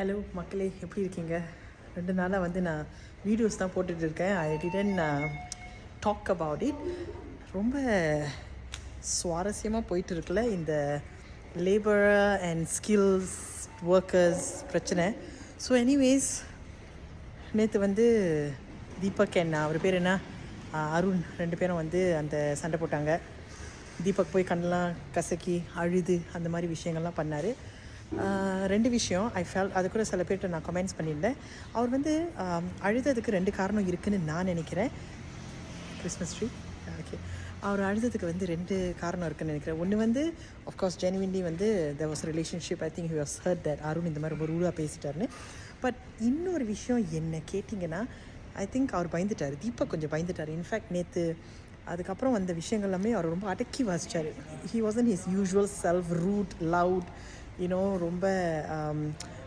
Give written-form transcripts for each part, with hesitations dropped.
Hello மக்களே, எப்படி இருக்கீங்க? 2 நாளாக வந்து நான் வீடியோஸ் தான் போட்டுட்டு இருக்கேன். I didn't talk about it. ரொம்ப சுவாரஸ்யமாக போயிட்டு இருக்குல்ல இந்த லேபர் அண்ட் ஸ்கில்ஸ் ஒர்க்கர்ஸ் பிரச்சனை. ஸோ எனிவேஸ், நேற்று வந்து தீபக் அவர் பேர் என்ன, அருண், 2 பேரும் வந்து அந்த சண்டை போட்டாங்க. தீபக் போய் கண்ணெலாம் கசக்கி அழுது அந்த மாதிரி விஷயங்கள்லாம் பண்ணார். 2 விஷயம் ஐ ஃபெல், அது கூட சில பேர்கிட்ட நான் கமெண்ட்ஸ் பண்ணியிருந்தேன். அவர் வந்து அழுததுக்கு 2 காரணம் இருக்குதுன்னு நான் நினைக்கிறேன். Christmas tree okay. அவர் அழுததுக்கு வந்து 2 காரணம் இருக்குதுன்னு நினைக்கிறேன். ஒன்று வந்து ஆஃப்கோர்ஸ் ஜெனுவின்லி வந்து there was relationship. I think he was hurt that Arun இந்த மாதிரி ரொம்ப ரூடாக பேசிட்டாருன்னு. பட் இன்னொரு விஷயம் என்ன கேட்டிங்கன்னா, ஐ திங்க் அவர் பயந்துட்டார். தீபக் கொஞ்சம் பயந்துட்டார். இன்ஃபேக்ட் நேற்று அதுக்கப்புறம் வந்த விஷயங்கள் எல்லாமே அவர் ரொம்ப அடக்கி வாசித்தார். He wasn't his usual self, rude, loud, ரொம்ப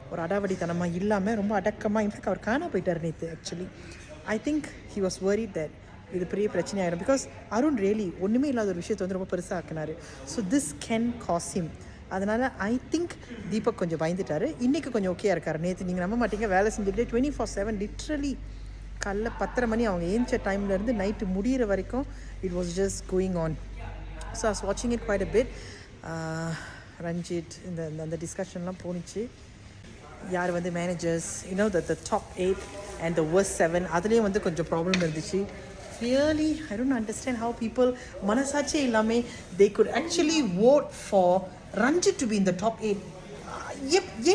ஒரு அடாவடித்தனமாக இல்லாமல் ரொம்ப அடக்கமாக. இன்ஃபேக்ட் அவர் காணா போயிட்டார் நேற்று. Actually I think he was worried that இது பெரிய பிரச்சனை ஆகிடும். பிகாஸ் அருண் ரியலி ஒன்றுமே இல்லாத ஒரு விஷயத்தை வந்து ரொம்ப பெருசாக ஆக்கினார். So this can cause him. அதனால் ஐ திங்க் தீபக் கொஞ்சம் பயந்துட்டார். இன்றைக்கி கொஞ்சம் ஓகேயா இருக்கார். நேற்று நீங்கள் நம்ப மாட்டீங்க, வேலை செஞ்சுக்கிட்டே 24/7 லிட்ரலி காலைல 10:30 மணி அவங்க ஏஞ்ச டைம்லேருந்து நைட்டு முடிகிற வரைக்கும் it was just going on. So I was வாட்சிங் it quite a bit. Ranjith இந்த டிஸ்கஷன்லாம் போணுச்சு. யார் வந்து managers, the top 8 and the worst 7, அதுலேயும் வந்து கொஞ்சம் ப்ராப்ளம் இருந்துச்சு. Really I don't understand how people மனசாட்சியே இல்லாமல் they could actually vote for Ranjith to be in the top 8.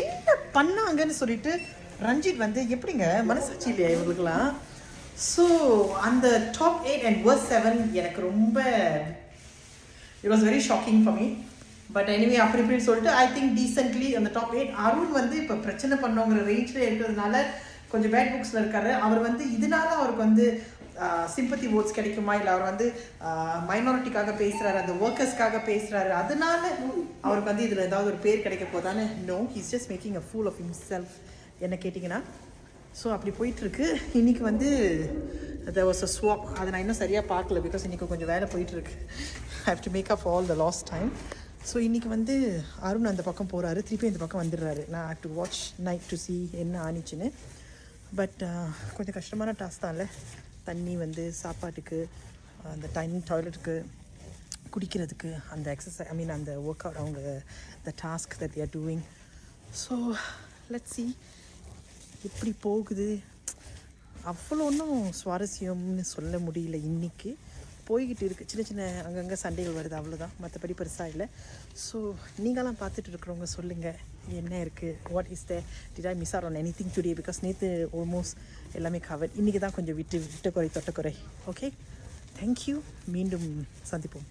என்ன பண்ணாங்கன்னு சொல்லிட்டு ரஞ்சித் வந்து எப்படிங்க மனசாட்சி இல்லையா இவங்களுக்குலாம்? ஸோ அந்த டாப் 8 அண்ட் worst 7 எனக்கு ரொம்ப it was very shocking for me. But anyway அப்படி இப்படின்னு சொல்லிட்டு ஐ திங்க் டீசென்ட்லி அந்த டாப் 8 அருண் வந்து இப்போ பிரச்சனை பண்ணோங்கிற ரேஞ்சில் இருக்கிறதுனால கொஞ்சம் பேட் புக்ஸில் இருக்காரு. அவர் வந்து இதனால அவருக்கு வந்து சிம்பத்தி ஓட்ஸ் கிடைக்குமா, இல்லை அவர் வந்து மைனாரிட்டிக்காக பேசுகிறாரு, அந்த ஒர்க்கர்ஸ்க்காக பேசுகிறாரு, அதனால அவருக்கு வந்து இதில் ஏதாவது ஒரு பேர் கிடைக்க போதானே? No, he's just making a fool of himself என்ன கேட்டிங்கன்னா. ஸோ அப்படி போயிட்டுருக்கு. இன்றைக்கி வந்து there was a swap. அதை நான் இன்னும் சரியாக பார்க்கல, பிகாஸ் இன்றைக்கி கொஞ்சம் வேலை போயிட்டுருக்கு. I have to make up all the lost time. So இன்றைக்கி வந்து அருண் அந்த பக்கம் போகிறாரு, திருப்பி இந்த பக்கம் வந்துடுறாரு. நான் have to watch night to C என்ன ஆனிச்சுன்னு. பட் கொஞ்சம் கஷ்டமான டாஸ்க் தான் இல்லை. தண்ணி வந்து சாப்பாட்டுக்கு, அந்த டாய்லெட்டுக்கு, குடிக்கிறதுக்கு, அந்த எக்ஸசைஸ், ஐ மீன் அந்த ஒர்க் அவுட், அவங்க த task that they are doing. So let's see எப்படி போகுது. அவ்வளோ ஒன்றும் சுவாரஸ்யம்னு சொல்ல முடியல. இன்றைக்கி போய்கிட்டு இருக்குது. சின்ன சின்ன அங்கங்கே சண்டைகள் வருது, அவ்வளோதான். மற்றபடி பெருசாக இல்லை. ஸோ நீங்களாம் பார்த்துட்டு இருக்கிறவங்க சொல்லுங்கள் என்ன இருக்குது, what is it I miss or on any thing today? Because நேற்று ஆல்மோஸ்ட் எல்லாமே கவர். இன்றைக்கி தான் கொஞ்சம் விட்ட குறை தொட்ட குறை. Okay, thank you. மீண்டும் சந்திப்போம்.